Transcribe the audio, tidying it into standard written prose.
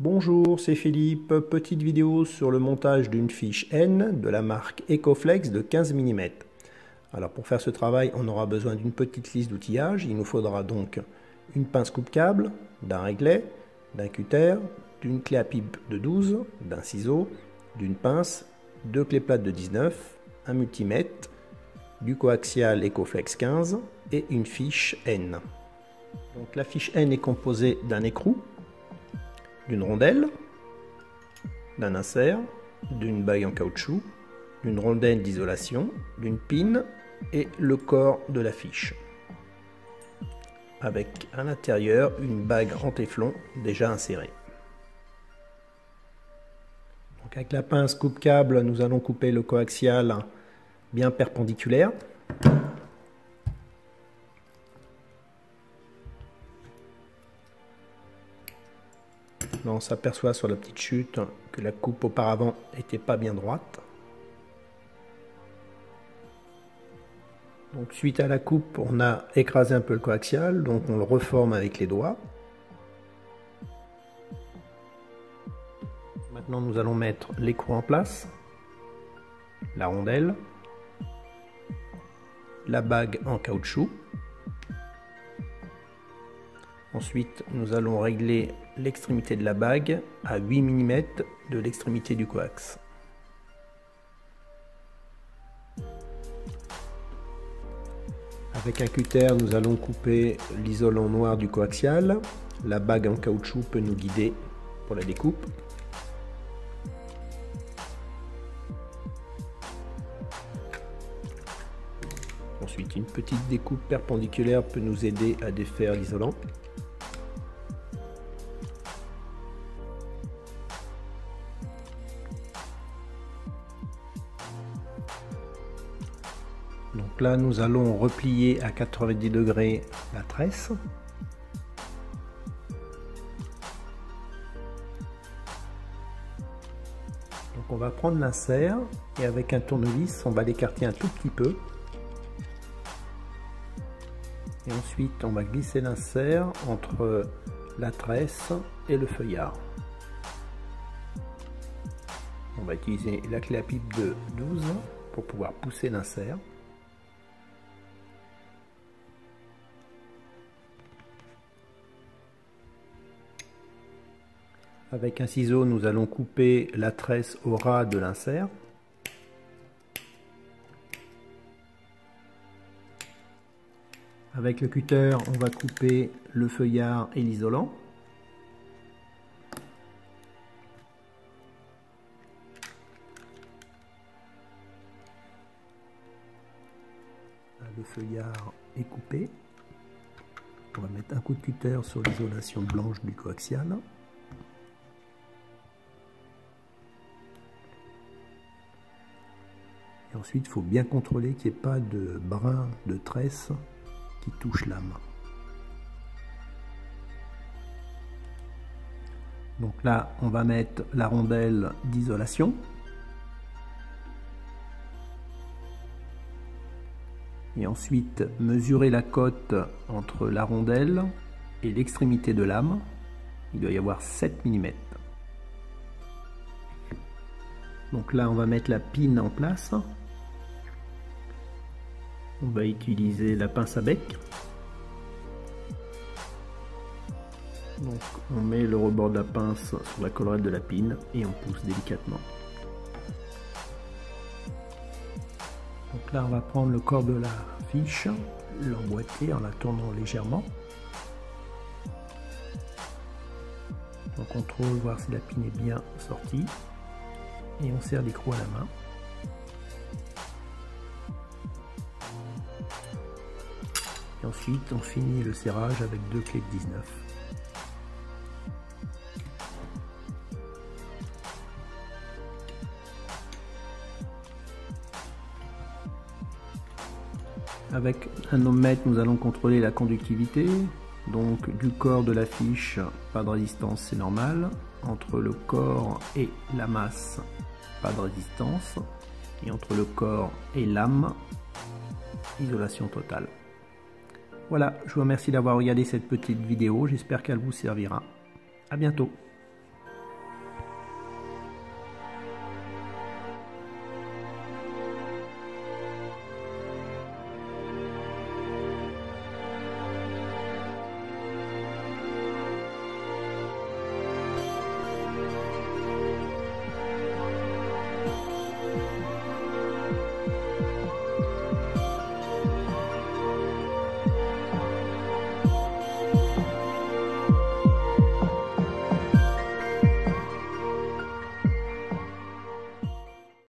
Bonjour, c'est Philippe. Petite vidéo sur le montage d'une fiche N de la marque Ecoflex de 15 mm. Alors pour faire ce travail, on aura besoin d'une petite liste d'outillage. Il nous faudra donc une pince coupe-câble, d'un réglet, d'un cutter, d'une clé à pipe de 12, d'un ciseau, d'une pince, deux clés plates de 19, un multimètre, du coaxial Ecoflex 15 et une fiche N. Donc la fiche N est composée d'un écrou, d'une rondelle, d'un insert, d'une bague en caoutchouc, d'une rondelle d'isolation, d'une pin et le corps de la fiche. Avec à l'intérieur une bague en téflon déjà insérée. Donc avec la pince coupe-câble, nous allons couper le coaxial bien perpendiculaire. Là, on s'aperçoit sur la petite chute que la coupe auparavant n'était pas bien droite. Donc suite à la coupe, on a écrasé un peu le coaxial, donc on le reforme avec les doigts. Maintenant nous allons mettre l'écrou en place, la rondelle, la bague en caoutchouc. Ensuite, nous allons régler l'extrémité de la bague à 8 mm de l'extrémité du coax. Avec un cutter, nous allons couper l'isolant noir du coaxial. La bague en caoutchouc peut nous guider pour la découpe. Ensuite, une petite découpe perpendiculaire peut nous aider à défaire l'isolant. Donc là, nous allons replier à 90 degrés la tresse. Donc on va prendre l'insert et avec un tournevis, on va l'écarter un tout petit peu. Et ensuite, on va glisser l'insert entre la tresse et le feuillard. On va utiliser la clé à pipe de 12 pour pouvoir pousser l'insert. Avec un ciseau, nous allons couper la tresse au ras de l'insert. Avec le cutter, on va couper le feuillard et l'isolant. Le feuillard est coupé. On va mettre un coup de cutter sur l'isolation blanche du coaxial. Et ensuite, il faut bien contrôler qu'il n'y ait pas de brin de tresse qui touche lame. Donc là, on va mettre la rondelle d'isolation. Et ensuite, mesurer la cote entre la rondelle et l'extrémité de lame. Il doit y avoir 7 mm. Donc là, on va mettre la pin en place. On va utiliser la pince à bec. Donc on met le rebord de la pince sur la collerette de la pin et on pousse délicatement. Donc là on va prendre le corps de la fiche, l'emboîter en la tournant légèrement. On contrôle voir si la pin est bien sortie et on serre l'écrou à la main. Et ensuite, on finit le serrage avec deux clés de 19. Avec un ohmmètre, nous allons contrôler la conductivité. Donc du corps de la fiche, pas de résistance, c'est normal. Entre le corps et la masse, pas de résistance. Et entre le corps et l'âme, isolation totale. Voilà, je vous remercie d'avoir regardé cette petite vidéo, j'espère qu'elle vous servira. À bientôt.